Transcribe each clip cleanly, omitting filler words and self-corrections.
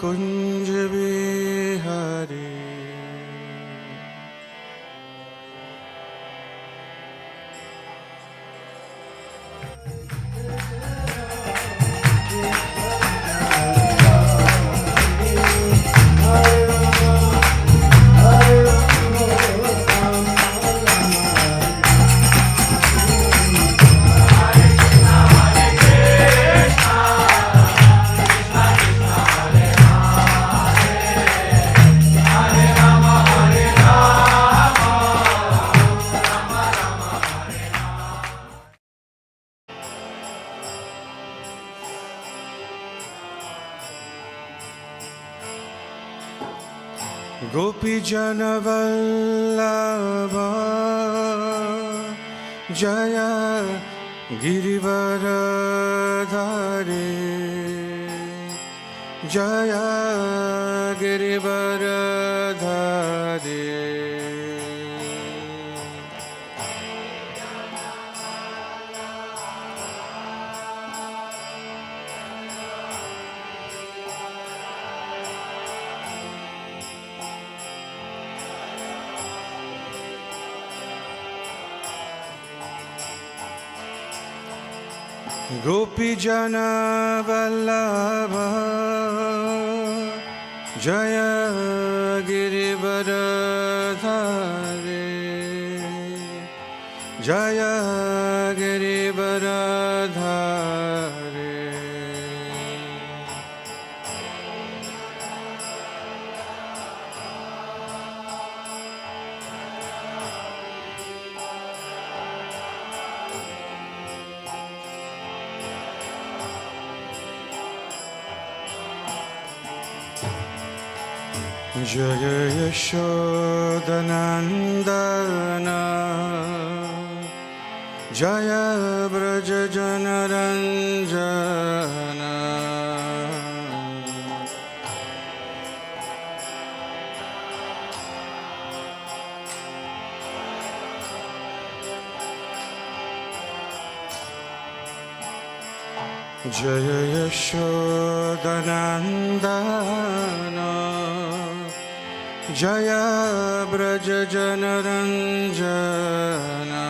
kunj bihari. Gopi jana vallabha jaya girivaradhare jaya girivaradhare. Gopi jana vallabha jaya girivaradhare jaya girivaradhare. Jaya Yashodanandana Jaya Braja Janaranjana Jaya Yashodanandana Jaya Braja Janaranjana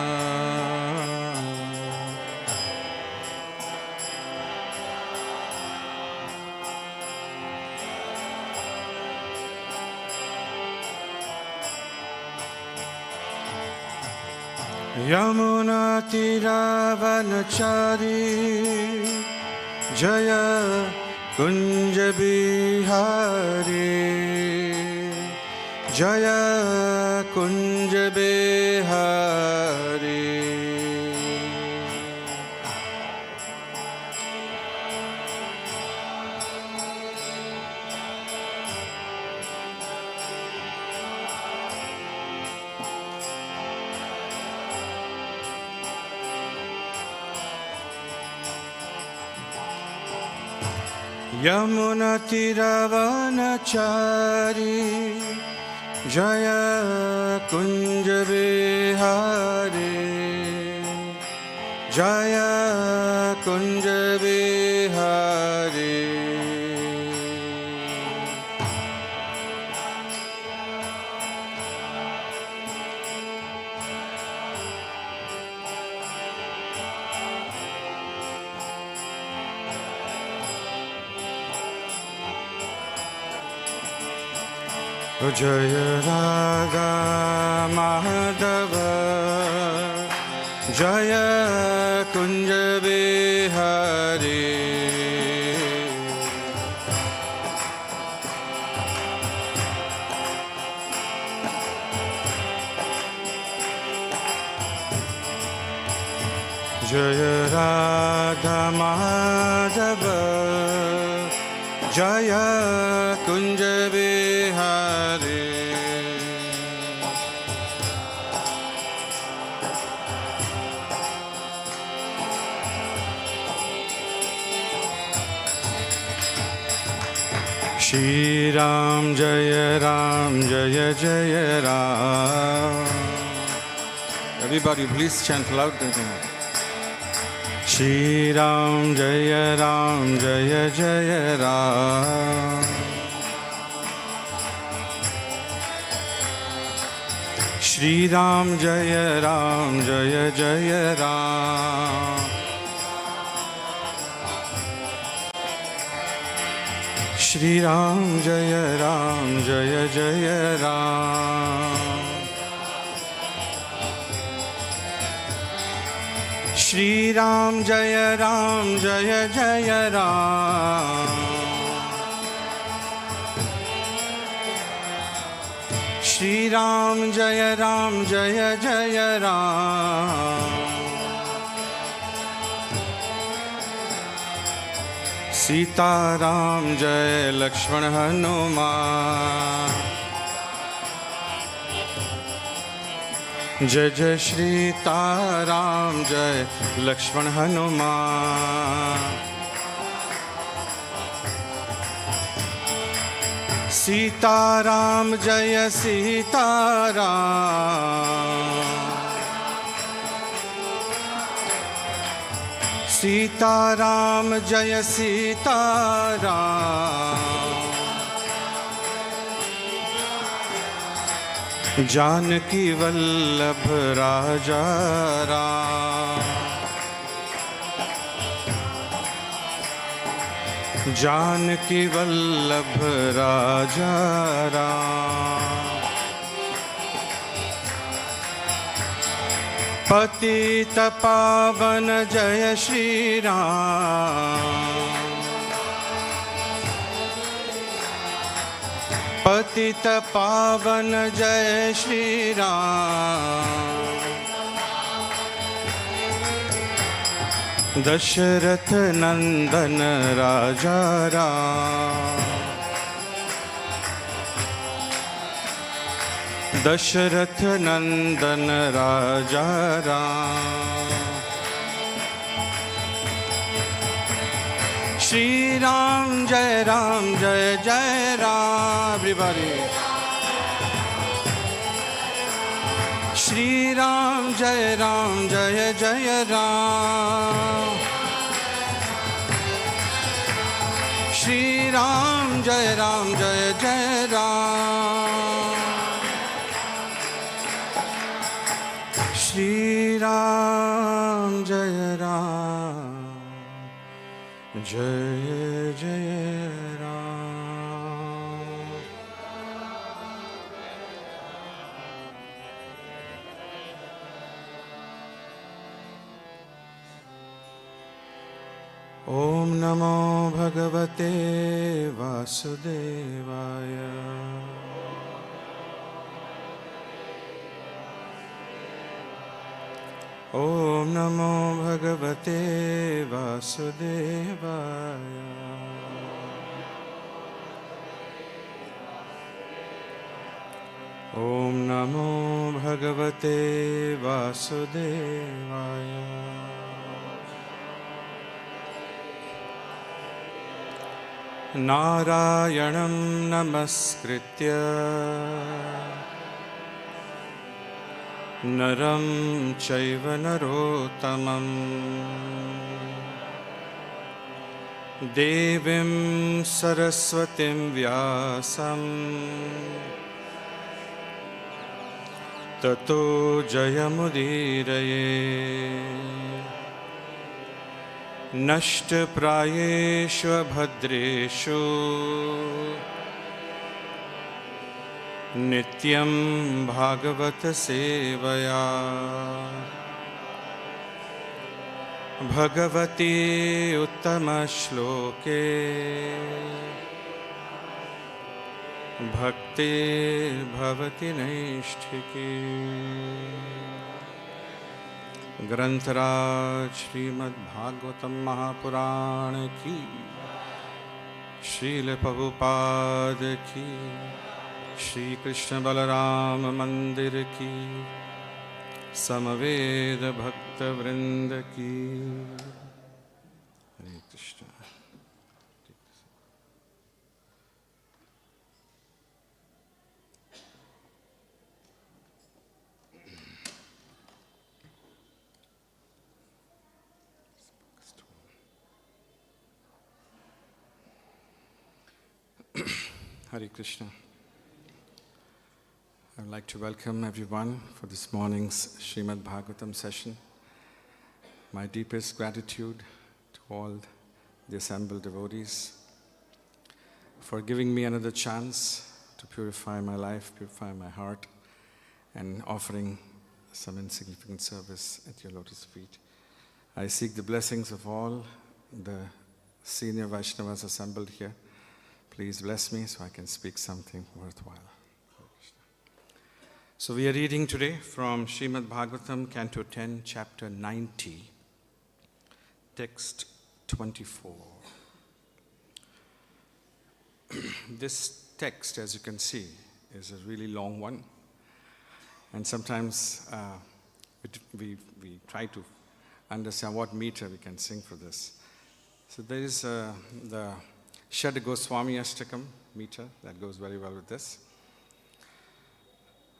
Yamuna Tiravanachari Jaya Kunja Bihari Jaya Kunja Bihari. Yamuna Tiravanachari Jaya Kunja Bihari Jaya Kunja Bihari. Jaya Radha Madhava Jaya Kunja Bihari Jaya Radha Madhava Jaya Kunja Bihari. Shri Ram Jaya Jaya Ram. Everybody please chant loud. Shri Ram Jaya Jaya Ram. Shri Ram Jaya Ram Jaya Jaya Ram. Shri Ram Jaya Ram Jaya Jaya Ram. Shri Ram Jaya Ram Jaya Jaya Ram. Shri Ram Jaya Ram Jaya Jaya Ram. Sita Ram Jaya Lakshman Hanuman. Jai Jai Shri Ram Jai Lakshman Hanuman. Sita Ram Jaya Sita Ram. Sita Ram Jaya Sita Ram. Janaki Vallabh Raja Ram. Janaki Vallabh Raja Ram. Patita Pavan Jaya Shri Ram. Patita Pavan Jaya Shri Ram. Dasharath Nandan Raja Ram. Dasharath Nandan Raja Ram. Shri Ram Jai Ram Jai Jai Ram. Everybody. Shri Ram Jai Ram Jai Jai Ram. Shri Ram Jai Ram Jai Jai Ram. Shri Ram Jai Ram Jai Jai Ram. Om Namo Bhagavate Vasudevaya. Om Namo Bhagavate Vasudevaya. Om Namo Bhagavate Vasudevaya. Narayanam Namaskritya Naram Chaiva Narottamam Devim Saraswatim Vyasam Tato Jayamudiraye Nashta Prayeshva Bhadreshu Nityam Bhagavata Sevaya Bhagavati Uttama Shloke Bhakti Bhavati Naishtiki. Grantaraj Śrīmad-Bhāgavatam Mahapurāṇa ki, Śrīla Prabhupada ki, Shri Krishna Balarama Mandir ki, Samaveda Bhakta Vrinda ki. Hare Krishna. Hare Krishna. I would like to welcome everyone for this morning's Śrīmad-Bhāgavatam session. My deepest gratitude to all the assembled devotees for giving me another chance to purify my life, purify my heart, and offering some insignificant service at your lotus feet. I seek the blessings of all the senior Vaishnavas assembled here. Please bless me so I can speak something worthwhile. So we are reading today from Śrīmad-Bhāgavatam, Canto 10, Chapter 90, Text 24. This text, as you can see, is a really long one. And sometimes we try to understand what meter we can sing for this. So there is the Shad Goswami Ashtakam meter that goes very well with this.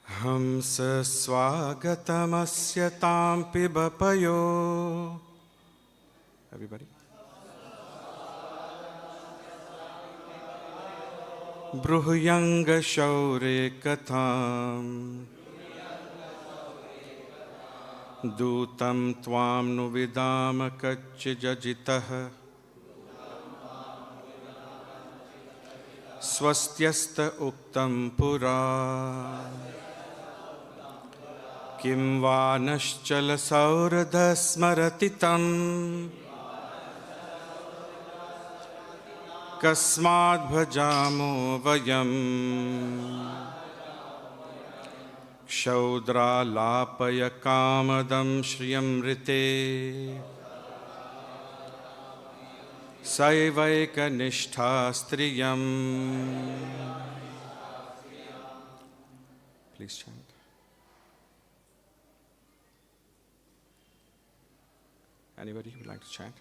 haṁsa svāgatam āsyatāṁ piba payo. Everybody. brūhy śaureḥ kathāṁ. dūtaṁ tvāṁ nu vidāma kaccid ajitaḥ. svasty uktaṁ purā. Kim va cala-sauhṛdaḥ smarati kasmād bhajāmo vayaṁ. kṣaudrālāpaya kāma-daṁ śrīmad-Bhāgavatam. saivaika-niṣṭhā striyam. Please chant. Anybody who would like to chant?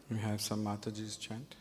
We have some Mataji's chant.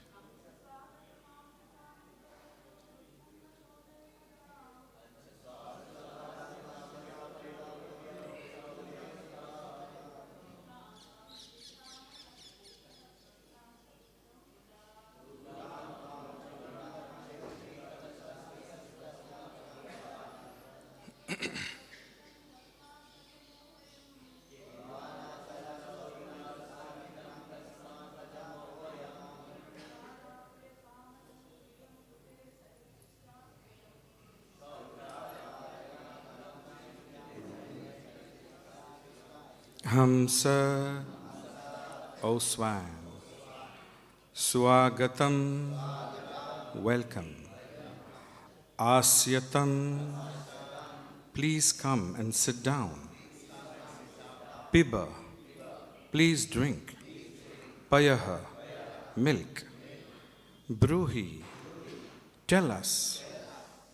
haṁsa, O swan. Svāgatam, welcome. Āsyatāṁ, please come and sit down. Piba, please drink. Payo, milk. Brūhy, tell us.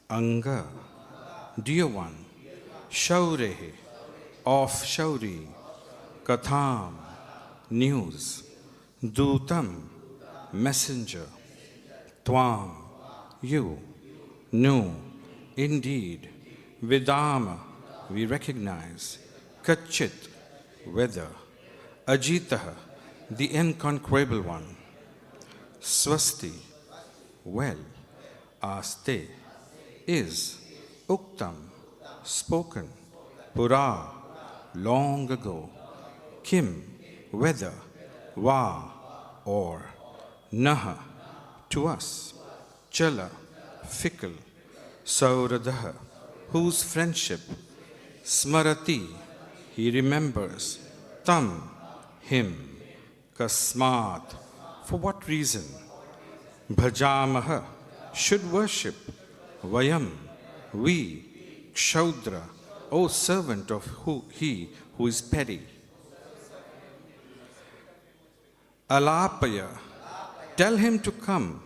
Aṅga, dear one. śaureḥ, of Shauri. kathāṁ, news. dūtaṁ, messenger. tvāṁ, you. No, indeed. vidāma, we recognize. kaccid, whether. ajitaḥ, the inconquerable one. svasty, well. āsta, is. uktaṁ, spoken. purā, long ago. kim, whether. va, or. naha, to us. cala, fickle. sauhṛdaḥ, whose friendship. smarati, he remembers. taṁ, him. kasmād, for what reason? bhajāmo, should worship. vayaṁ, we. kṣaudrālāpaya, O servant of he who is petty. cala-sauhṛdaḥ, tell him to come.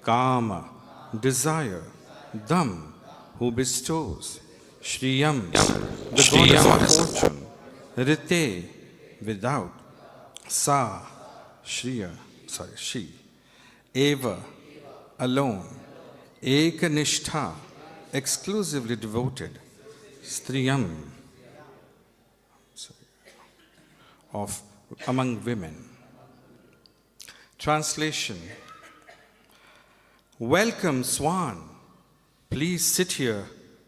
kāma, desire. daṁ, who bestows. Śrīyam, the goddess of fortune. rite, without. sa, she. eva, alone. eka-niṣṭhā, exclusively devoted. striyam, of among women. Translation. Welcome, swan. Please sit here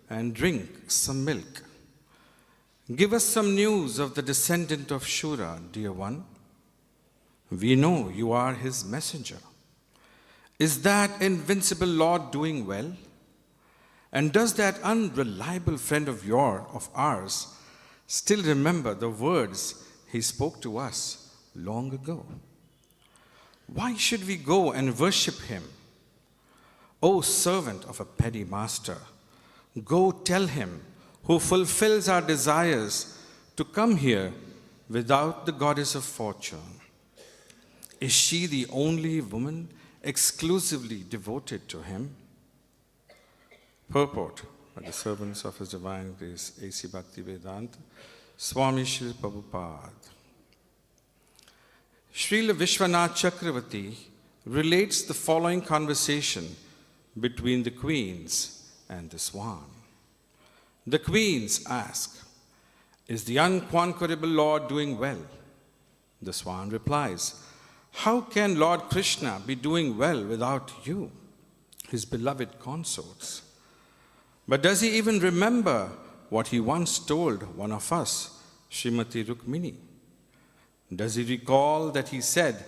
and drink some milk. Give us some news of the descendant of Shura, dear one. We know you are his messenger. Is that invincible Lord doing well? And does that unreliable friend of ours still remember the words he spoke to us long ago? Why should we go and worship him? O servant of a petty master, go tell him who fulfills our desires to come here without the goddess of fortune. Is she the only woman exclusively devoted to him? Purport by the servants of His Divine Grace, A.C. Bhaktivedanta, Swami Srila Prabhupada. Srila Vishwanath Chakravarti relates the following conversation between the queens and the swan. The queens ask, is the unconquerable Lord doing well? The swan replies, how can Lord Krishna be doing well without you, his beloved consorts? But does he even remember what he once told one of us, Srimati Rukmini? Does he recall that he said,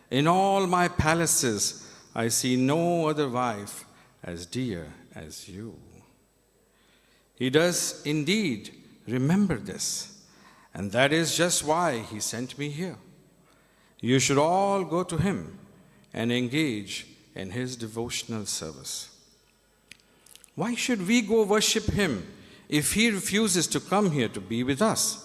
in all my palaces I see no other wife as dear as you? He does indeed remember this, and that is just why he sent me here. You should all go to him and engage in his devotional service. Why should we go worship him if he refuses to come here to be with us?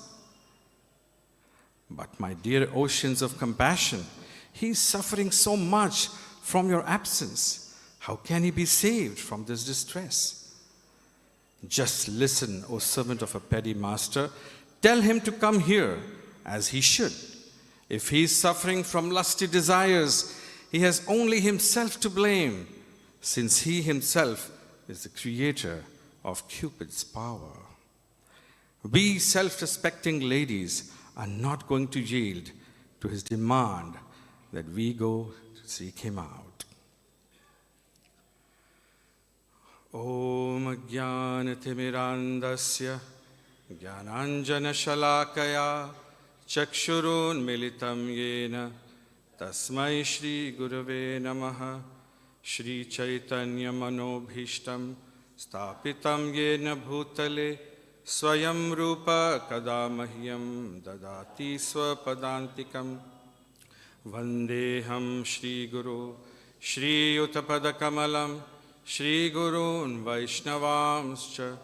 But my dear oceans of compassion, he is suffering so much from your absence. How can he be saved from this distress? Just listen, O servant of a petty master. Tell him to come here as he should. If he is suffering from lusty desires, he has only himself to blame, since he himself is the creator of Cupid's power. We self-respecting ladies are not going to yield to his demand that we go to seek him out. Om Jnana-timirandasya Jnananjana-shalakaya Chakshurun militam yena Tasmai Shri Gurave Namaha Shri Chaitanya Manobhishtam Stapitam Yena Bhutale Swayam Rupa Kada Mahyam Dadati Swapadantikam Vandeham Shri Guru Shri Utapada Kamalam Shri Gurun Vaishnavamscha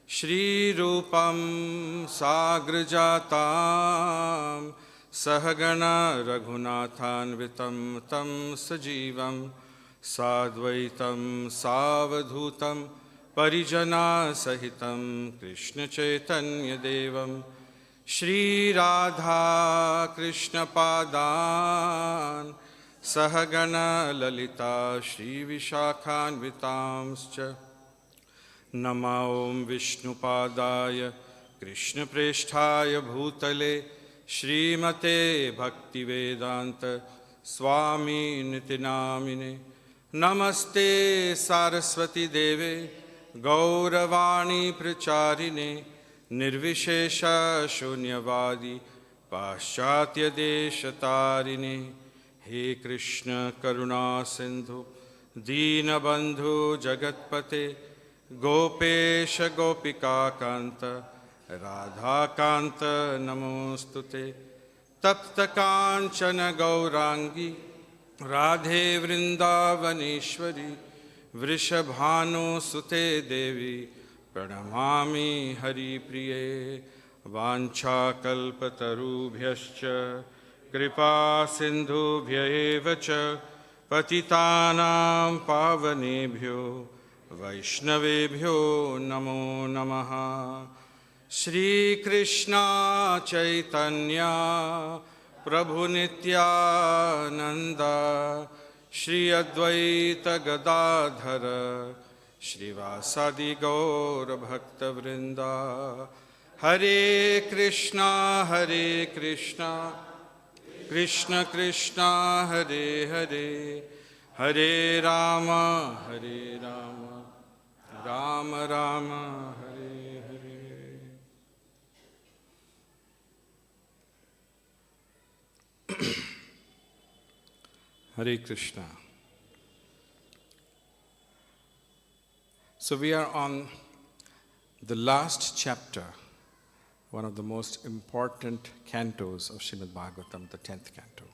Shri Rupam Sagrajatam Sahagana Raghunathanvitam Tam Sajivam Sadvaitam Savadhutam Parijana Sahitam Krishna Chaitanya Devam Shri Radha Krishna Padan Sahagana Lalita Shri Vishakhanvitamscha Nama Om Vishnu Padaya Krishna Presthaya Bhutale Shrimate Bhaktivedanta Swami Nitinamine Namaste Saraswati Deve Gauravani Pracharine Nirvishesha Shunyavadi Paschatya Deshatarine He Krishna Karuna Sindhu Dīnabandhu Jagatpate Gopesha Gopika Kanta Radha Kanta Namostute Tapta Kanchana Gaurangi Radhe Vrindavaneshwari Vrishabhanu Sute Devi Pranamami Hari Priye Vancha Kalpatarubhyascha Kripa Sindhubhya eva cha Patitanam Pavanebhyo Vaishnavebhyo Namo Namaha Shri Krishna Chaitanya Prabhu Nityananda Shri Advaita Gadadhara Shri Vasadi Gaura Bhakta Vrinda Hare Krishna Krishna Krishna Hare Hare Hare Rama Rama Rama Hare Hare. Hare Krishna. So we are on the last chapter, one of the most important cantos of Śrīmad-Bhāgavatam, the 10th canto.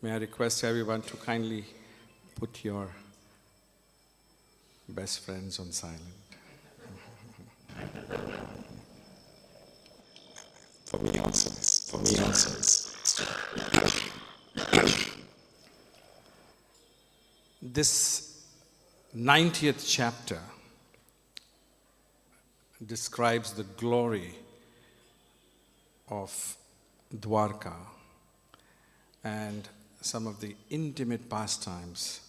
May I request everyone to kindly put your best friends on silent. For me also is. This 90th chapter describes the glory of Dwarka and some of the intimate pastimes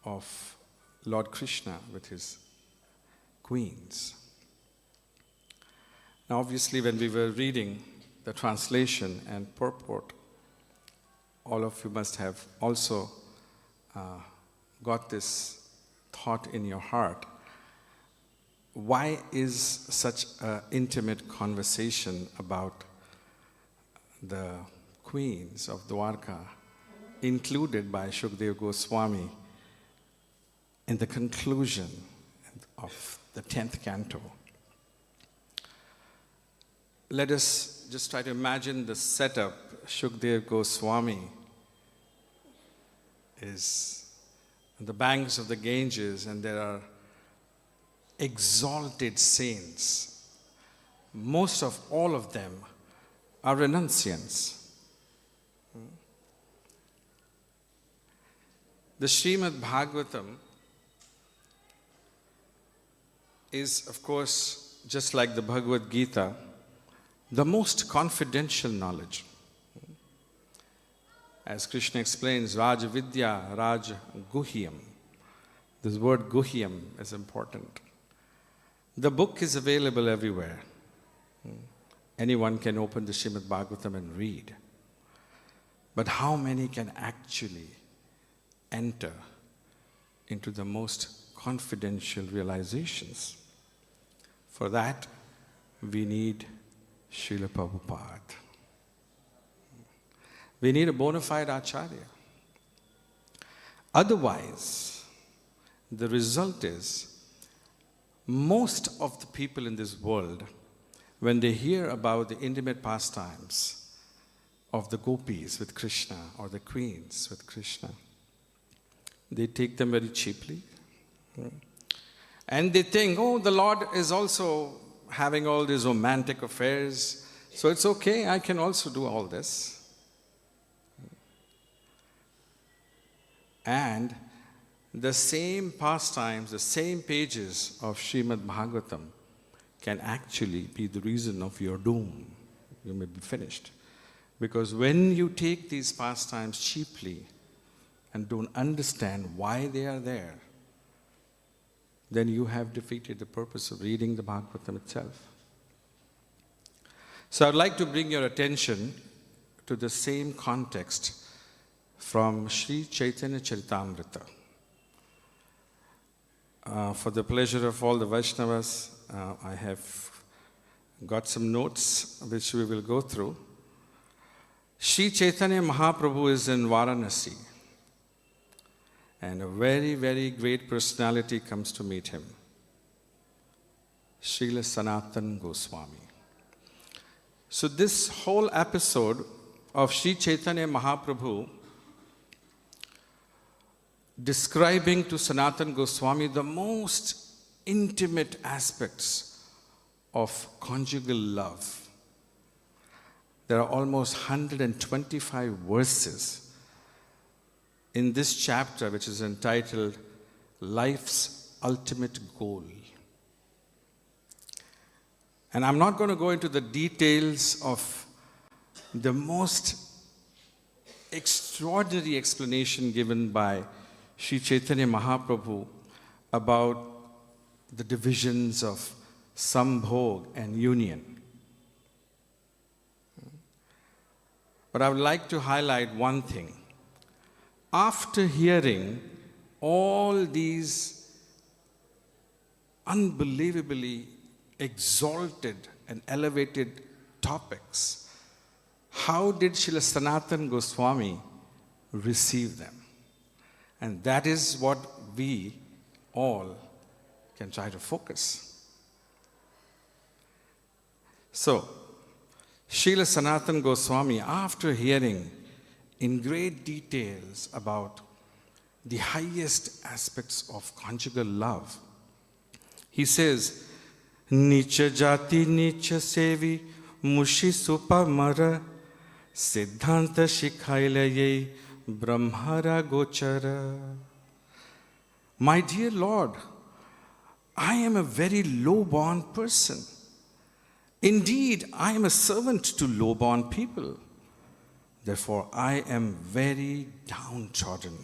of Lord Krishna with his queens. Now obviously when we were reading the translation and purport, all of you must have also got this thought in your heart. Why is such an intimate conversation about the queens of Dwarka included by Shukdev Goswami in the conclusion of the 10th canto? Let us just try to imagine the setup. Shukdev Goswami is on the banks of the Ganges, and there are exalted saints. Most of all of them are renunciants. The Śrīmad-Bhāgavatam is, of course, just like the Bhagavad Gita, the most confidential knowledge. As Krishna explains, Raj Vidya, Raj Guhyam. This word Guhyam is important. The book is available everywhere. Anyone can open the Śrīmad-Bhāgavatam and read. But how many can actually enter into the most confidential realizations? For that, we need Srila Prabhupada. We need a bona fide acharya. Otherwise, the result is most of the people in this world, when they hear about the intimate pastimes of the gopis with Krishna or the queens with Krishna, they take them very cheaply. And they think, oh, the Lord is also having all these romantic affairs, so it's okay, I can also do all this. And the same pastimes, the same pages of Śrīmad-Bhāgavatam can actually be the reason of your doom. You may be finished. Because when you take these pastimes cheaply and don't understand why they are there, then you have defeated the purpose of reading the Bhagavatam itself. So I'd like to bring your attention to the same context from Sri Chaitanya Charitamrita. For the pleasure of all the Vaishnavas, I have got some notes which we will go through. Sri Chaitanya Mahaprabhu is in Varanasi, and a very, very great personality comes to meet him. Srila Sanatana Goswami. So this whole episode of Sri Chaitanya Mahaprabhu describing to Sanatana Goswami the most intimate aspects of conjugal love. There are almost 125 verses in this chapter, which is entitled Life's Ultimate Goal. And I'm not going to go into the details of the most extraordinary explanation given by Sri Chaitanya Mahaprabhu about the divisions of sambhog and union. But I would like to highlight one thing. After hearing all these unbelievably exalted and elevated topics, how did Srila Sanatana Goswami receive them? And that is what we all can try to focus. So, Srila Sanatana Goswami, after hearing in great details about the highest aspects of conjugal love, he says, Nicha jati nicha sevi mushi supa mara siddhanta shikhaila brahmara gochara. My dear Lord, I am a very low-born person. Indeed, I am a servant to low-born people. Therefore, I am very downtrodden.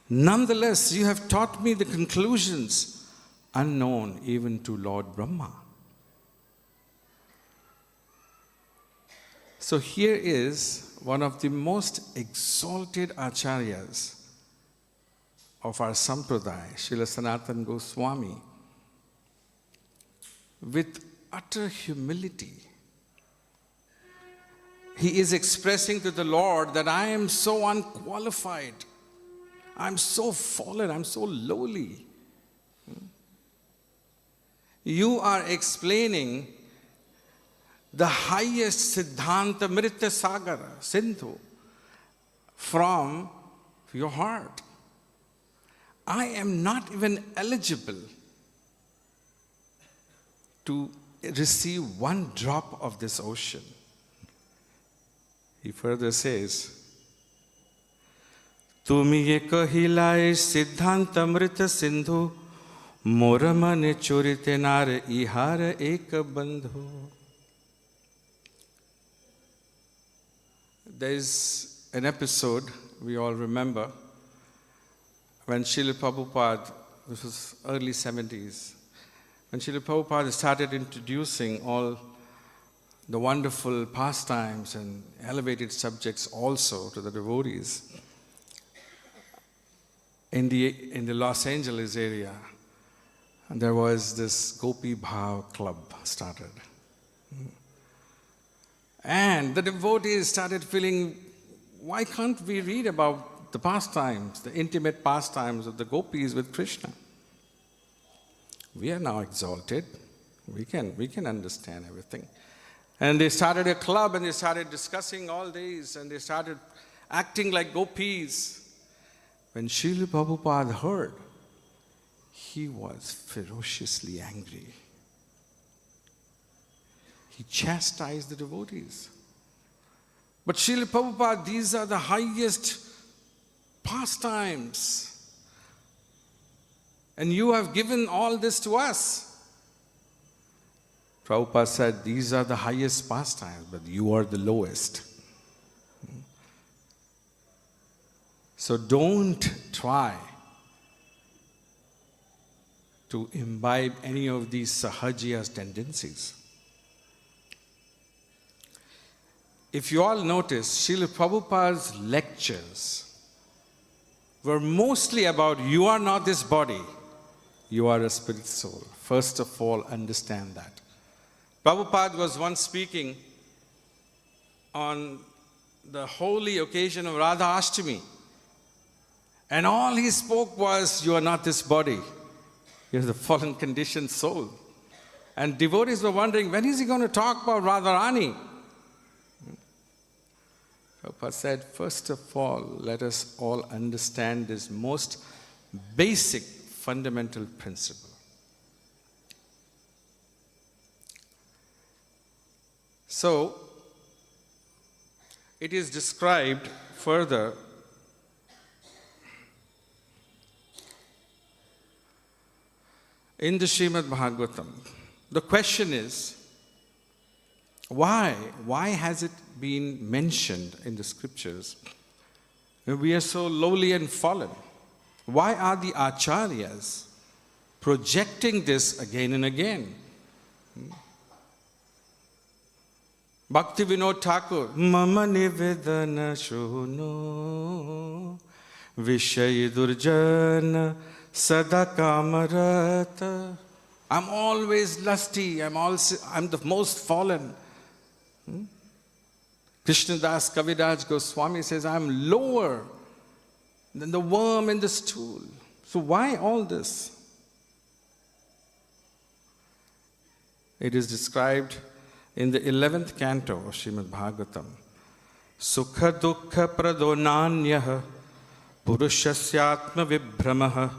Nonetheless, you have taught me the conclusions unknown even to Lord Brahma. So here is one of the most exalted acharyas of our sampradaya, Srila Sanatana Goswami, with utter humility. He is expressing to the Lord that I am so unqualified, I'm so fallen, I'm so lowly. You are explaining the highest Siddhanta Mritya Sagara, Sindhu, from your heart. I am not even eligible to receive one drop of this ocean. He further says, Tumi ye kahilai Siddhanta Mrita Sindhu Moramane chorite nare ihara eka bandho. There is an episode we all remember when Srila Prabhupada, this was early 70s, when Srila Prabhupada started introducing all the wonderful pastimes and elevated subjects also to the devotees in the Los Angeles area. And there was this Gopi Bhav club started. And the devotees started feeling, why can't we read about the pastimes, the intimate pastimes of the gopis with Krishna? We are now exalted. We can understand everything. And they started a club and they started discussing all these and they started acting like gopis. When Srila Prabhupada heard, he was ferociously angry. He chastised the devotees. But Srila Prabhupada, these are the highest pastimes. And you have given all this to us. Prabhupada said, these are the highest pastimes, but you are the lowest. So don't try to imbibe any of these sahajiya's tendencies. If you all notice, Srila Prabhupada's lectures were mostly about you are not this body, you are a spirit soul. First of all, understand that. Prabhupada was once speaking on the holy occasion of Radha Ashtami. And all he spoke was, you are not this body. You're the fallen conditioned soul. And devotees were wondering, when is he going to talk about Radharani? Prabhupada said, first of all, let us all understand this most basic fundamental principle. So, it is described further in the Śrīmad-Bhāgavatam. The question is, why has it been mentioned in the scriptures that we are so lowly and fallen? Why are the acharyas projecting this again and again? Bhakti Vinod Thakur, Mama Nivedana Shuno Vishay Durjana Sada Kamarata. I'm always lusty, I'm the most fallen. Krishnadas Kaviraj Goswami says, I'm lower than the worm in the stool. So why all this? It is described in the 11th canto of Śrīmad-Bhāgavatam. Sukha dukkha pradonanyah purushyasyatma vibhramaha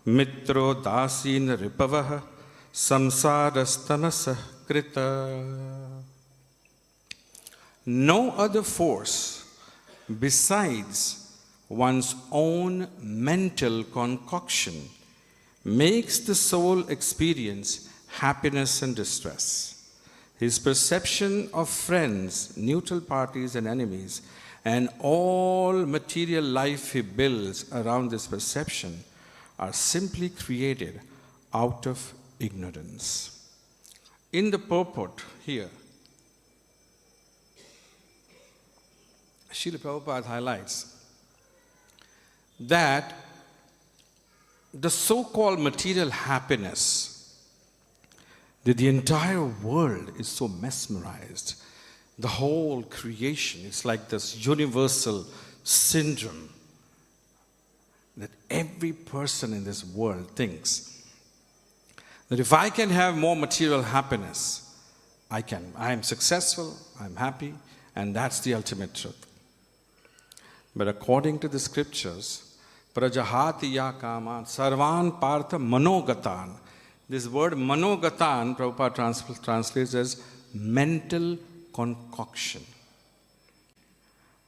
mitro dasina ripavaha samsarastamasa krita. No other force besides one's own mental concoction makes the soul experience happiness and distress. His perception of friends, neutral parties and enemies, and all material life he builds around this perception are simply created out of ignorance. In the purport here, Srila Prabhupada highlights that the so-called material happiness that the entire world is so mesmerized, the whole creation, it's like this universal syndrome that every person in this world thinks that if I can have more material happiness, I am successful, I'm happy, and that's the ultimate truth. But according to the scriptures, prajahati ya kāma sarvan partha manogatan. This word manogatan, Prabhupada translates as mental concoction.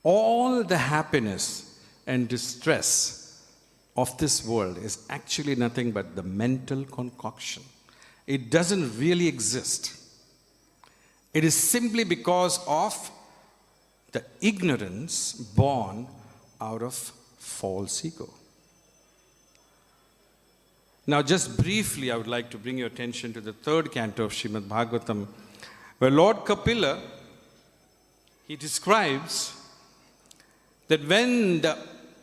All the happiness and distress of this world is actually nothing but the mental concoction. It doesn't really exist. It is simply because of the ignorance born out of false ego. Now, just briefly, I would like to bring your attention to the 3rd canto of Śrīmad-Bhāgavatam, where Lord Kapila, he describes that when the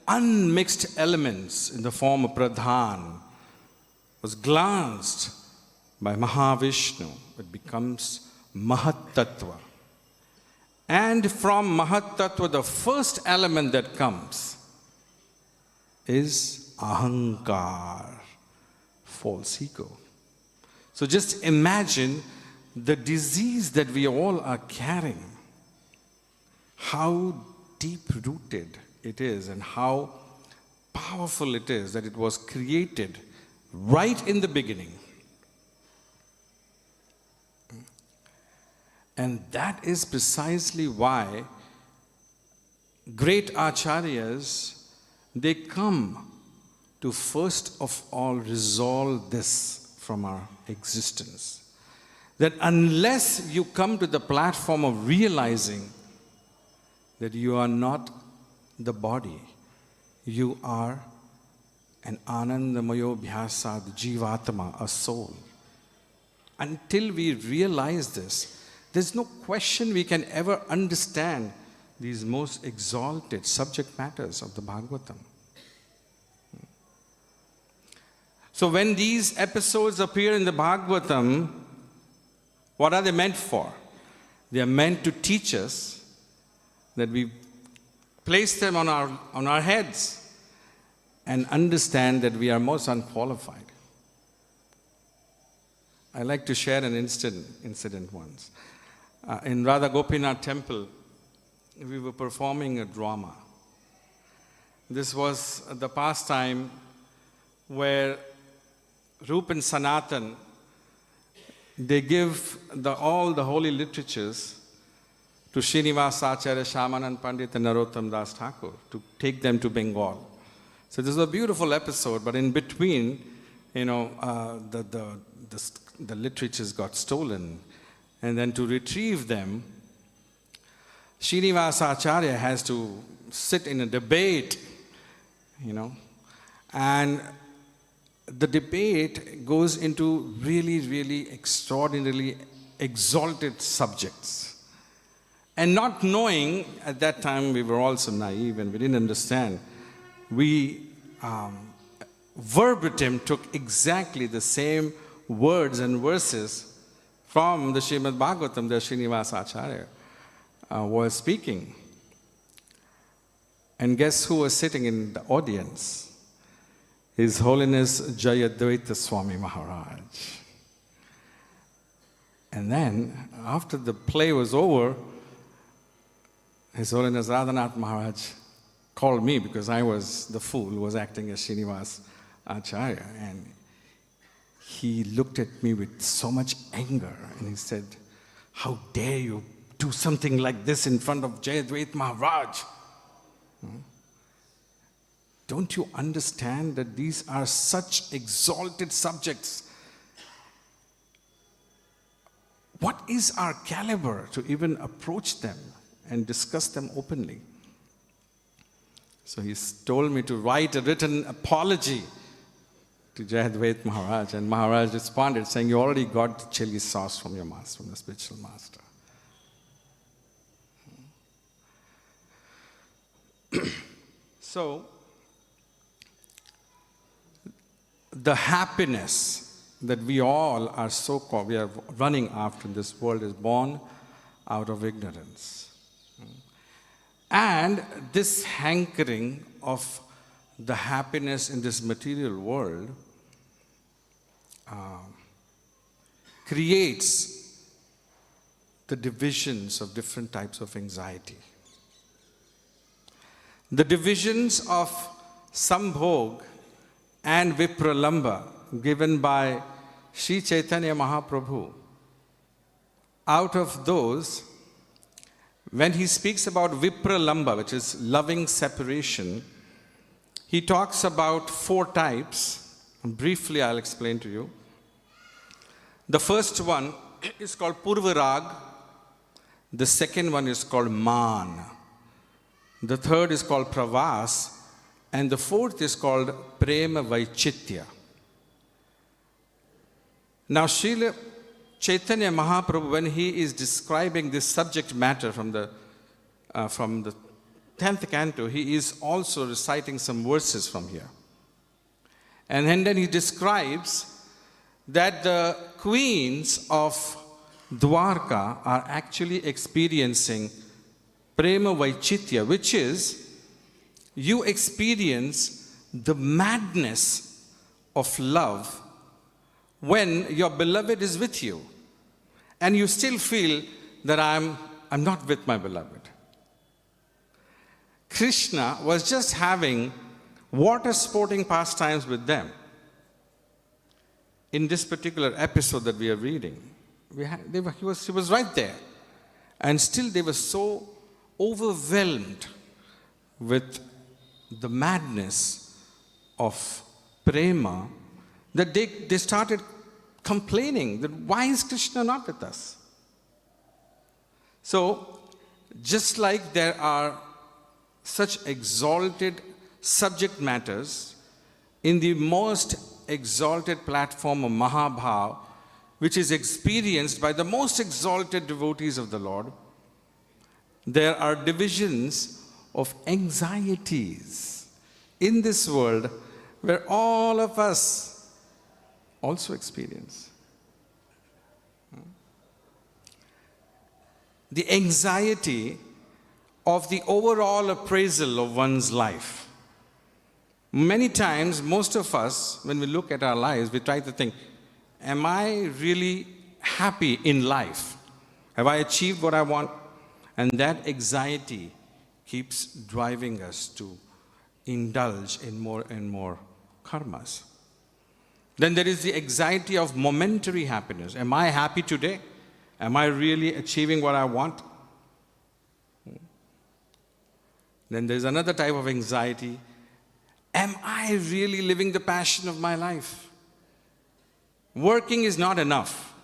unmixed elements in the form of Pradhan was glanced by Mahavishnu, it becomes Mahat-tattva. And from Mahat-tattva, the first element that comes is Ahankar, false ego. So just imagine the disease that we all are carrying, how deep-rooted it is and how powerful it is that it was created right in the beginning. And that is precisely why great acharyas, they come to first of all resolve this from our existence. That unless you come to the platform of realizing that you are not the body, you are an anandamayo bhyasad jivatma, a soul. Until we realize this, there's no question we can ever understand these most exalted subject matters of the Bhagavatam. So when these episodes appear in the Bhagavatam, what are they meant for? They are meant to teach us that we place them on our heads and understand that we are most unqualified. I like to share an incident once. In Radha Gopinath temple, we were performing a drama. This was the pastime where Rup and Sanatan, they give all the holy literatures to Srinivasacharya, Shyamanand Pandit and Narottam Das Thakur to take them to Bengal. So this was a beautiful episode, but in between, the literatures got stolen. And then to retrieve them, Srinivasacharya has to sit in a debate, and the debate goes into really, really extraordinarily exalted subjects. And not knowing, at that time we were also naive and we didn't understand, we verbatim took exactly the same words and verses from the Śrīmad-Bhāgavatam that Srinivasacharya was speaking. And guess who was sitting in the audience? His Holiness Jayadvaita Swami Maharaj. And then, after the play was over, His Holiness Radhanath Maharaj called me because I was the fool who was acting as Srinivas Acharya. And he looked at me with so much anger and he said, "How dare you do something like this in front of Jayadvaita Maharaj? Don't you understand that these are such exalted subjects? What is our caliber to even approach them and discuss them openly?" So he told me to write a written apology to Jayadvaita Maharaj, and Maharaj responded saying, "You already got the chili sauce from your master, from the spiritual master." So, the happiness that we all are we are running after in this world is born out of ignorance. And this hankering of the happiness in this material world creates the divisions of different types of anxiety. The divisions of Sambhog and Vipralamba given by Sri Chaitanya Mahaprabhu. Out of those, when he speaks about Vipralamba, which is loving separation, he talks about 4 types. Briefly, I'll explain to you. The first one is called Purvarag. The second one is called Man. The third is called Pravas. And the fourth is called Prema Vaichitya. Now, Srila Chaitanya Mahaprabhu, when he is describing this subject matter from the 10th canto, he is also reciting some verses from here. And then he describes that the queens of Dwarka are actually experiencing Prema Vaichitya, which is you experience the madness of love when your beloved is with you and you still feel that I'm not with my beloved. Krishna was just having water sporting pastimes with them. In this particular episode that we are reading, he was right there. And still they were so overwhelmed with the madness of prema that they started complaining that why is Krishna not with us? So, just like there are such exalted subject matters in the most exalted platform of Mahabhava, which is experienced by the most exalted devotees of the Lord, there are divisions of anxieties in this world where all of us also experience. The anxiety of the overall appraisal of one's life. Many times, most of us, when we look at our lives, we try to think, am I really happy in life? Have I achieved what I want? And that anxiety keeps driving us to indulge in more and more karmas. Then there is the anxiety of momentary happiness. Am I happy today? Am I really achieving what I want? Then there's another type of anxiety. Am I really living the passion of my life? Working is not enough,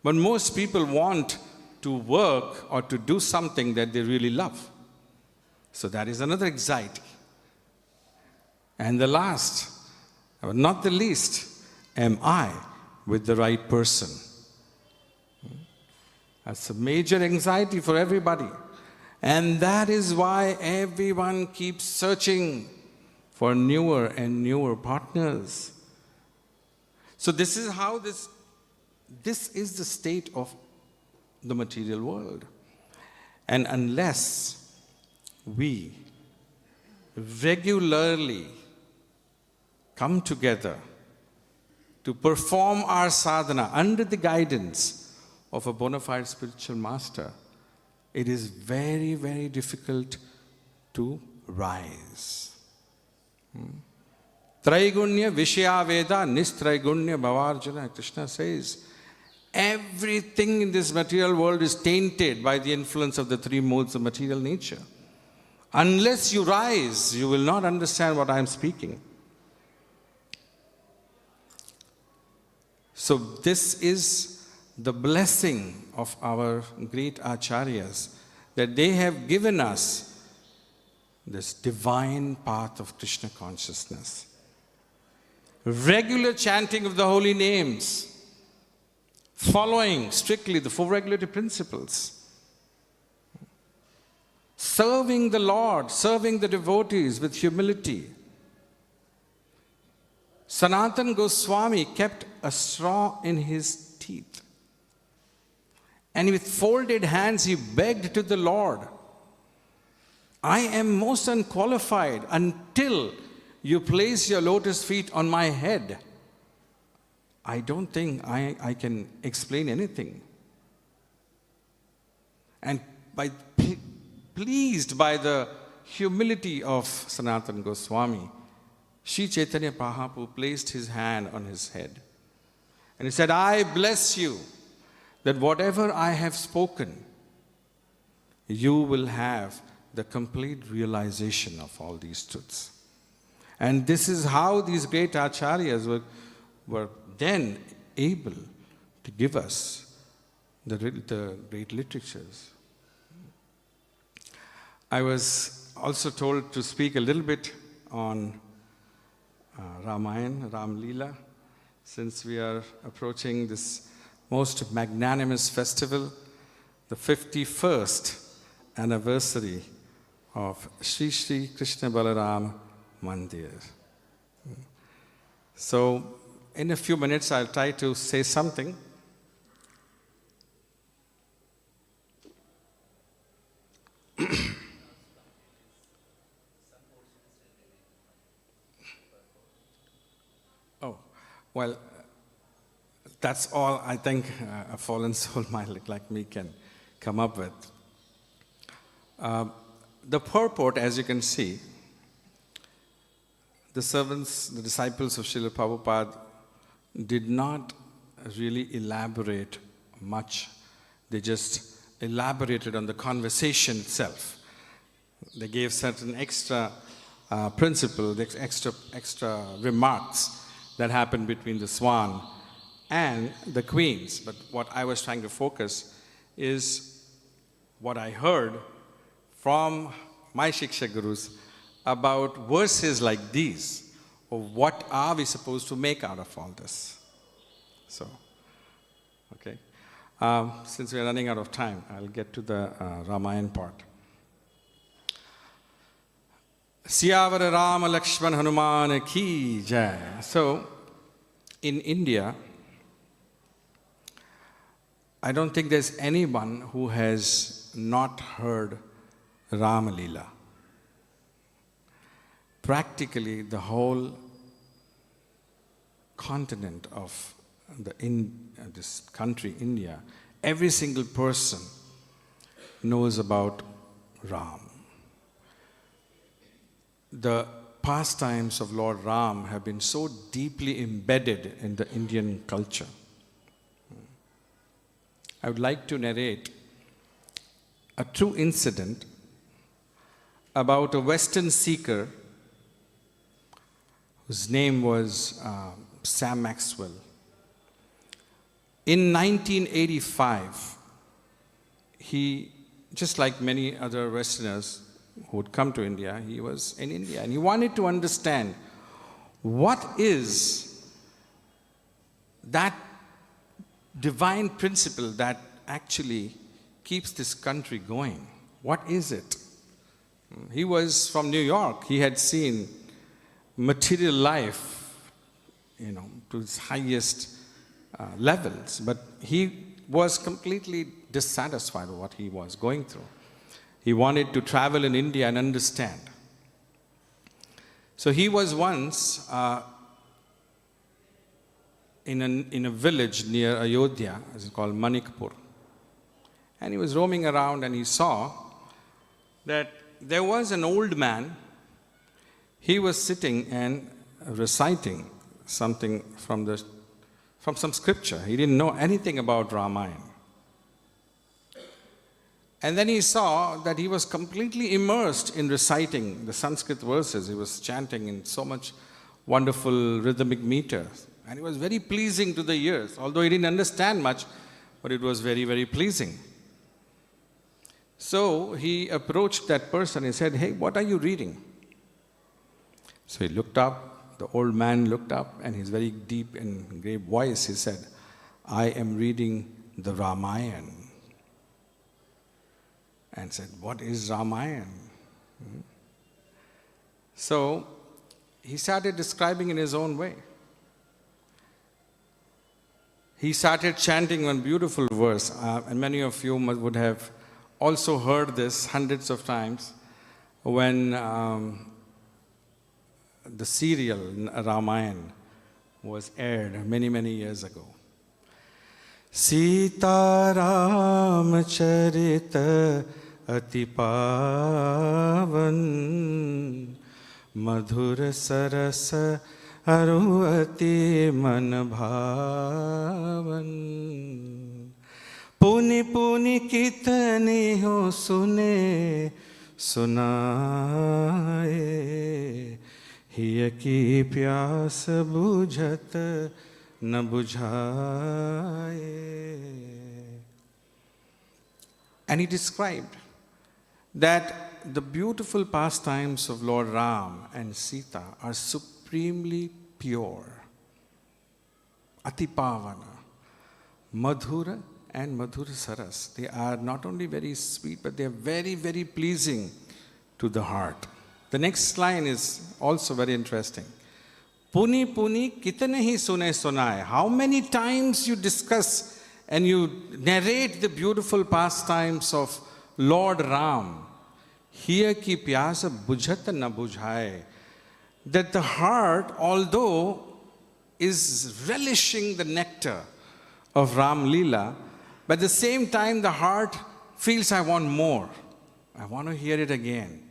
but most people want to work or to do something that they really love. So that is another anxiety. And the last, but not the least, am I with the right person? That's a major anxiety for everybody. And that is why everyone keeps searching for newer and newer partners. So this is how this is the state of the material world. And unless we regularly come together to perform our sadhana under the guidance of a bona fide spiritual master, it is very, very difficult to rise. Traigunya Vishya Veda Nistraigunya Bhavarjuna. Krishna says, everything in this material world is tainted by the influence of the three modes of material nature. Unless you rise, you will not understand what I am speaking. So this is the blessing of our great acharyas, that they have given us this divine path of Krishna consciousness. Regular chanting of the holy names, following strictly the four regulative principles, serving the Lord, serving the devotees with humility. Sanatana Goswami kept a straw in his teeth, and with folded hands he begged to the Lord, I am most unqualified until you place your lotus feet on my head. I don't think I can explain anything. And pleased by the humility of Sanatana Goswami, Sri Chaitanya Mahaprabhu placed his hand on his head. And he said, I bless you that whatever I have spoken, you will have the complete realization of all these truths. And this is how these great acharyas were then able to give us the great literatures. I was also told to speak a little bit on Ramayana, Ram Leela, since we are approaching this most magnanimous festival, the 51st anniversary of Sri Sri Krishna Balaram Mandir. So, in a few minutes, I'll try to say something. That's all I think a fallen soul mind like me can come up with. The purport, as you can see, the servants, the disciples of Srila Prabhupada did not really elaborate much. They just elaborated on the conversation itself. They gave certain extra principle, extra remarks that happened between the swan and the queens. But what I was trying to focus is what I heard from my Shiksha Gurus about verses like these, of what are we supposed to make out of all this. So, okay. Since we are running out of time, I'll get to the Ramayana part. Siyavara Rama Lakshman Hanuman ki jai. So, in India, I don't think there's anyone who has not heard Rama Leela. Practically the whole continent of this country, India, every single person knows about Ram. The pastimes of Lord Ram have been so deeply embedded in the Indian culture. I would like to narrate a true incident about a Western seeker whose name was Sam Maxwell. In 1985, he, just like many other Westerners who would come to India, he was in India and he wanted to understand what is that divine principle that actually keeps this country going. What is it? He was from New York. He had seen material life, to its highest levels, but he was completely dissatisfied with what he was going through. He wanted to travel in India and understand. So he was once in a village near Ayodhya, as it's called Manikpur. And he was roaming around and he saw that there was an old man. He was sitting and reciting something from some scripture. He didn't know anything about Ramayana. And then he saw that he was completely immersed in reciting the Sanskrit verses. He was chanting in so much wonderful rhythmic meter. And it was very pleasing to the ears. Although he didn't understand much, but it was very, very pleasing. So he approached that person and said, "Hey, what are you reading?" So he looked up, the old man looked up, and his very deep and grave voice, he said, "I am reading the Ramayana." And said, "What is Ramayana?" So he started describing in his own way. He started chanting one beautiful verse, and many of you would have also heard this hundreds of times when the serial Ramayana was aired many, many years ago. Sita Ram Charita Ati Pavan Madhur Sarasa Aruati Man Bhavan Puni Puni Kitani Ho Sune Sunaye Hiya ki pyas bujhat na bujhaye. And he described that the beautiful pastimes of Lord Ram and Sita are supremely pure. Atipavana, Madhura and Madhura Saras. They are not only very sweet, but they are very, very pleasing to the heart. The next line is also very interesting. Puni Puni kitane hi sune sunaye. How many times you discuss and you narrate the beautiful pastimes of Lord Ram. Hiya ki pyasa bujhat na bujhaye. That the heart, although is relishing the nectar of Ram Leela, but at the same time the heart feels, I want more. I want to hear it again.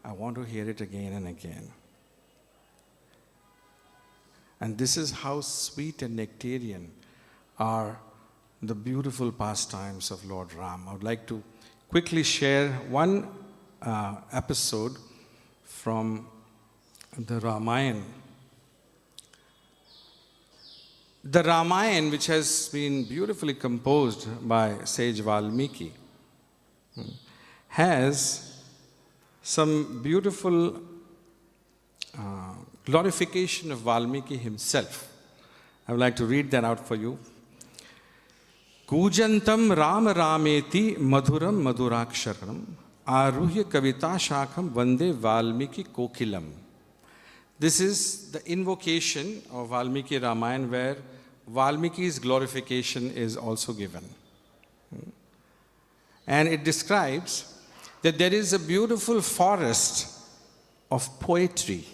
I want to hear it again and again. And this is how sweet and nectarian are the beautiful pastimes of Lord Ram. I would like to quickly share one episode from the Ramayana. The Ramayana, which has been beautifully composed by sage Valmiki, has some beautiful glorification of Valmiki himself. I would like to read that out for you. Kujantam Rama Rameti Madhuram Madhuraksharam Aruhya Kavita Shakam Vande Valmiki Kokilam. This is the invocation of Valmiki Ramayana, where Valmiki's glorification is also given. And it describes that there is a beautiful forest of poetry.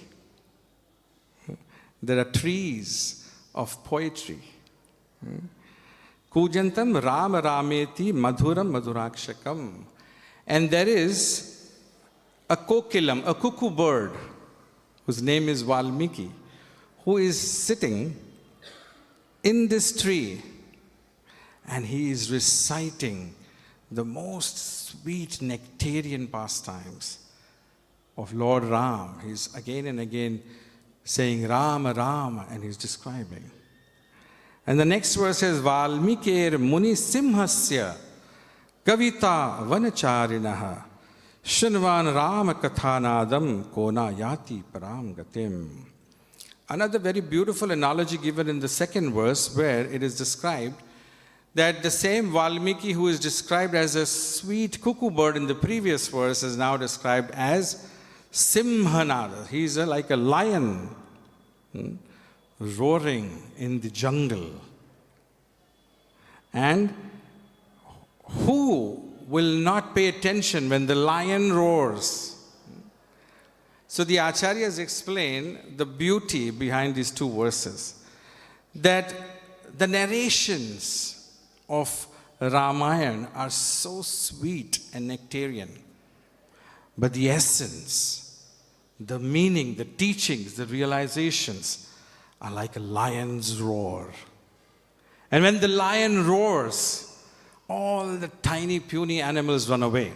There are trees of poetry. Kujantam Rama Rameti Madhuram Madhurakshakam. And there is a kokilam, a cuckoo bird, whose name is Valmiki, who is sitting in this tree, and he is reciting the most sweet nectarian pastimes of Lord Ram. He's again and again saying Rama, Rama, and he's describing. And the next verse says, Valmikir Muni Simhasya Kavita Vanacharinaha Shinvan Rama Kathanadam Kona Yati Param Gatim. Another very beautiful analogy given in the second verse, where it is described that the same Valmiki who is described as a sweet cuckoo bird in the previous verse is now described as Simhanada. He's like a lion roaring in the jungle. And who will not pay attention when the lion roars? So the Acharyas explain the beauty behind these two verses, that the narrations of Ramayana are so sweet and nectarian, but the essence, the meaning, the teachings, the realizations are like a lion's roar. And when the lion roars, all the tiny puny animals run away.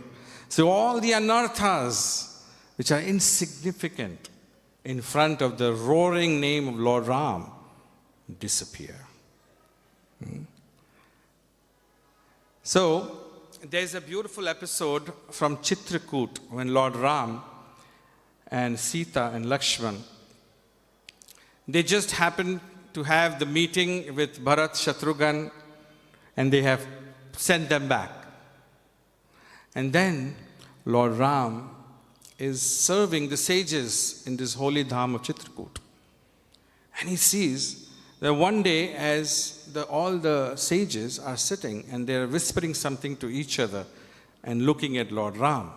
So all the anarthas, which are insignificant in front of the roaring name of Lord Ram, disappear. So there's a beautiful episode from Chitrakoot when Lord Ram and Sita and Lakshman, they just happened to have the meeting with Bharat, Shatrughan, and they have sent them back. And then Lord Ram is serving the sages in this holy dham of Chitrakoot. And he sees that one day, as all the sages are sitting and they're whispering something to each other and looking at Lord Ram.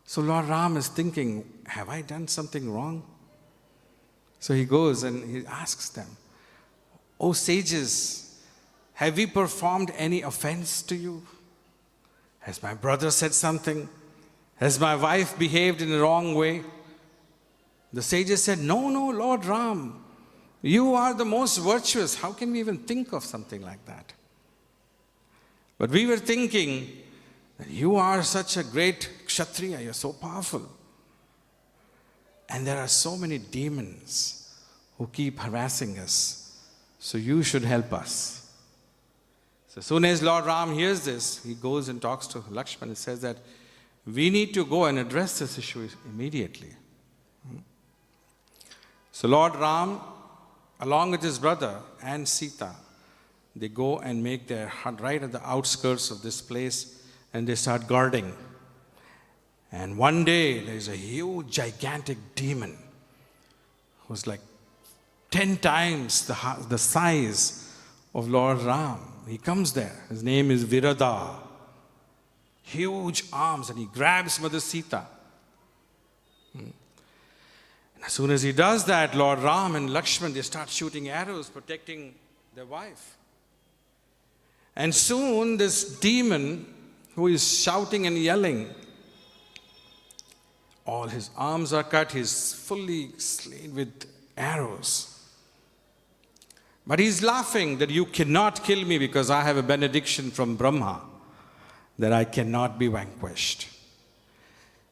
So Lord Ram is thinking, have I done something wrong? So he goes and he asks them, "O sages, have we performed any offense to you? Has my brother said something? Has my wife behaved in the wrong way?" The sages said, No, Lord Ram, you are the most virtuous. How can we even think of something like that? But we were thinking that you are such a great kshatriya, you're so powerful. And there are so many demons who keep harassing us, so you should help us. So as soon as Lord Ram hears this, he goes and talks to Lakshman and says that we need to go and address this issue immediately. So Lord Ram, along with his brother and Sita, they go and make their hut right at the outskirts of this place, and they start guarding. And one day, there's a huge, gigantic demon who's like 10 times the size of Lord Ram. He comes there. His name is Virada. Huge arms, and he grabs Mother Sita. And as soon as he does that, Lord Ram and Lakshman, they start shooting arrows, protecting their wife. And soon this demon who is shouting and yelling, all his arms are cut, he's fully slain with arrows. But he's laughing that you cannot kill me because I have a benediction from Brahma that I cannot be vanquished.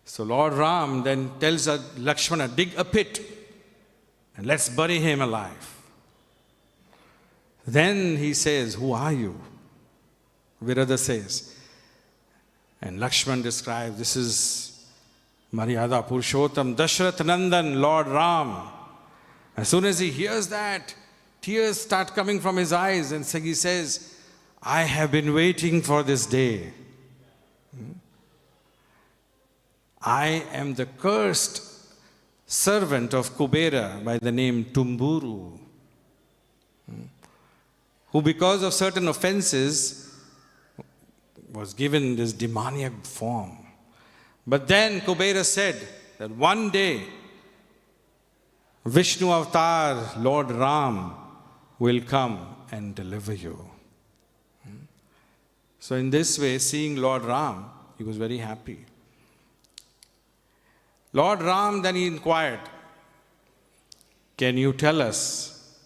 So Lord Ram then tells Lakshmana, dig a pit and let's bury him alive. Then he says, who are you? Virada says. And Lakshman describes, this is Maryada Purushottam, Dashrath Nandan, Lord Ram. As soon as he hears that, tears start coming from his eyes, and he says, I have been waiting for this day. I am the cursed servant of Kubera by the name Tumburu, who because of certain offenses was given this demoniac form. But then Kubera said that one day Vishnu Avatar, Lord Ram, will come and deliver you. So in this way, seeing Lord Ram, he was very happy. Lord Ram then he inquired, can you tell us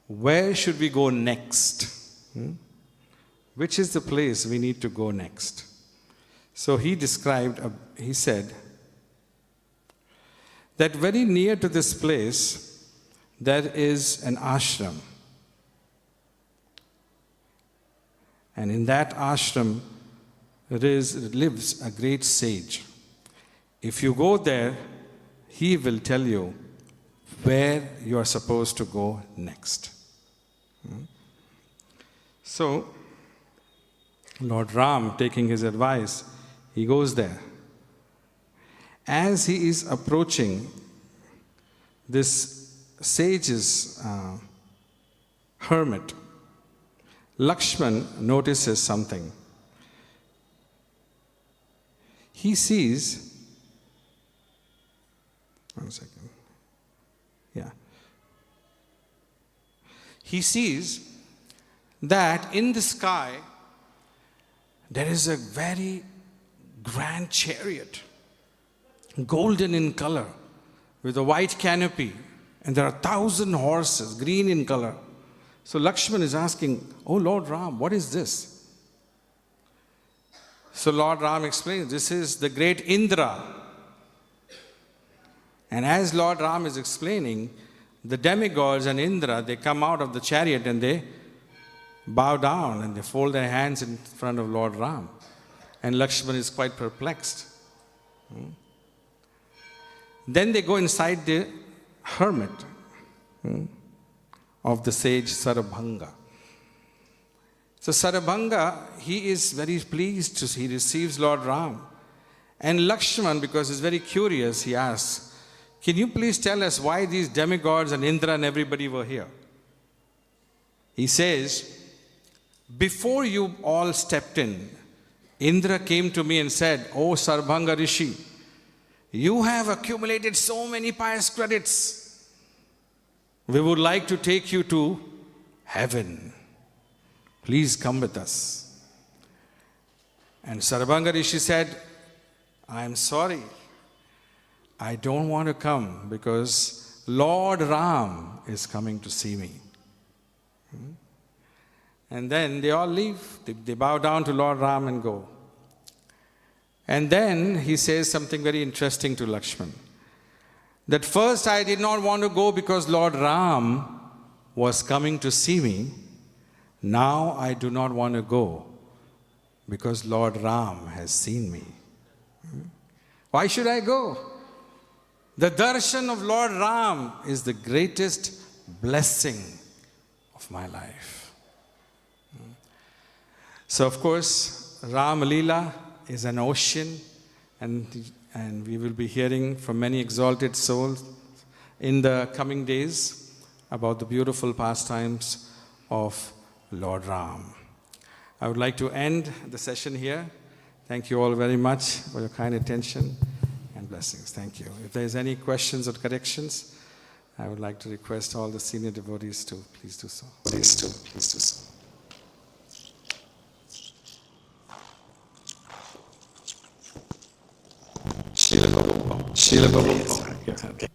where should we go next? Which is the place we need to go next? So he described, he said, that very near to this place, there is an ashram. And in that ashram, lives a great sage. If you go there, he will tell you where you are supposed to go next. So, Lord Ram, taking his advice, he goes there. As he is approaching this sage's hermit, Lakshman notices something. He sees, one second, he sees that in the sky there is a very grand chariot, golden in color, with a white canopy, and there are 1,000 horses, green in color. So Lakshman is asking, oh Lord Ram, what is this? So Lord Ram explains, this is the great Indra. And as Lord Ram is explaining, the demigods and Indra, they come out of the chariot and they bow down and they fold their hands in front of Lord Ram. And Lakshman is quite perplexed. Then they go inside the hermit of the sage Sarabhanga. So Sarabhanga, he is very pleased to see, he receives Lord Ram. And Lakshman, because he's very curious, he asks, can you please tell us why these demigods and Indra and everybody were here? He says, before you all stepped in, Indra came to me and said, oh Sarabhanga Rishi, you have accumulated so many pious credits. We would like to take you to heaven. Please come with us. And Sarabhanga Rishi said, I am sorry. I don't want to come because Lord Ram is coming to see me. And then they all leave. They bow down to Lord Ram and go. And then he says something very interesting to Lakshman. That first I did not want to go because Lord Ram was coming to see me. Now I do not want to go because Lord Ram has seen me. Why should I go? The darshan of Lord Ram is the greatest blessing of my life. So of course, Ram Leela is an ocean, and we will be hearing from many exalted souls in the coming days about the beautiful pastimes of Lord Ram. I would like to end the session here. Thank you all very much for your kind attention and blessings. Thank you. If there is any questions or corrections, I would like to request all the senior devotees to please do so. Please do so. Srila Prabhupada.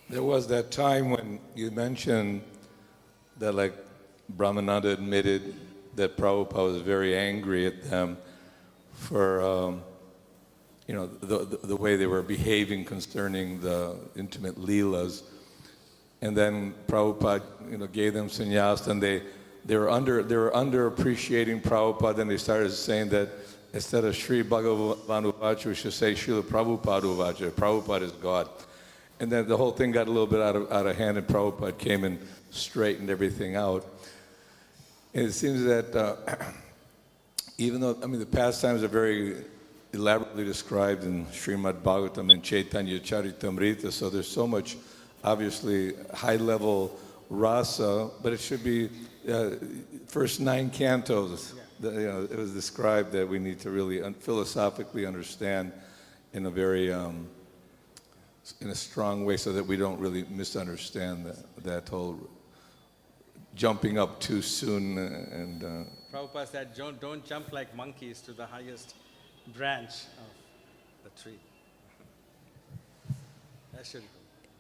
There was that time when you mentioned that, like, Brahmananda admitted that Prabhupada was very angry at them for, the way they were behaving concerning the intimate leelas. And then Prabhupada, gave them sannyas, and they were underappreciating Prabhupada, and they started saying that instead of Sri Bhagavan Uvacha, we should say Srila Prabhupada Uvacha. Prabhupada is God. And then the whole thing got a little bit out of hand, and Prabhupada came and straightened everything out. And it seems that even though, the pastimes are very elaborately described in Śrīmad-Bhāgavatam and Chaitanya Charitamrita, so there's so much, obviously, high-level rasa, but it should be first 9 cantos. Yeah. It was described that we need to really philosophically understand in a very in a strong way, so that we don't really misunderstand that whole jumping up too soon. And Prabhupada said, don't jump like monkeys to the highest branch of the tree. That should go.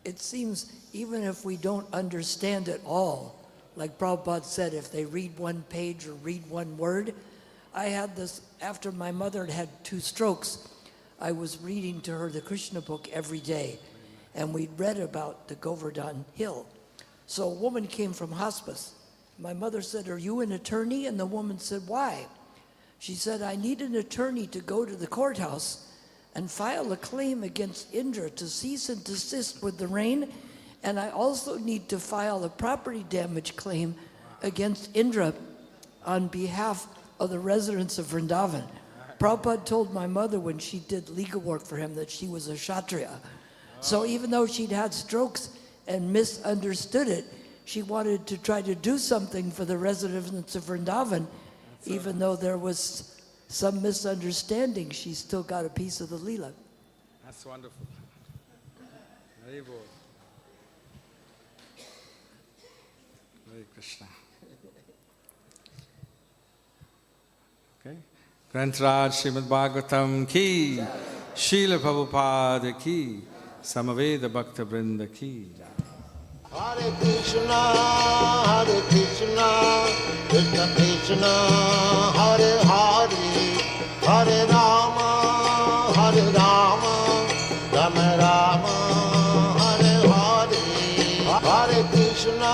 It seems even if we don't understand it all, like Prabhupada said, if they read one page or read one word, I had this, after my mother had 2 strokes, I was reading to her the Krishna book every day, and we'd read about the Govardhan Hill. So a woman came from hospice. My mother said, "Are you an attorney?" And the woman said, "Why?" She said, "I need an attorney to go to the courthouse and file a claim against Indra to cease and desist with the rain, and I also need to file a property damage claim against Indra on behalf of the residents of Vrindavan." Prabhupada told my mother when she did legal work for him that she was a Kshatriya. So even though she'd had strokes and misunderstood it, she wanted to try to do something for the residents of Vrindavan. Even though there was some misunderstanding, she still got a piece of the Leela. That's wonderful. Very good. Hare Krishna. Okay. Grantaraj Śrīmad-Bhāgavatam ki, Srila Prabhupada ki, Samaveda Bhakta Vrinda ki. Hare Krishna, Krishna Krishna, Hare Hare, Hare Rama, Rama Rama, Hare Hare, Hare Krishna,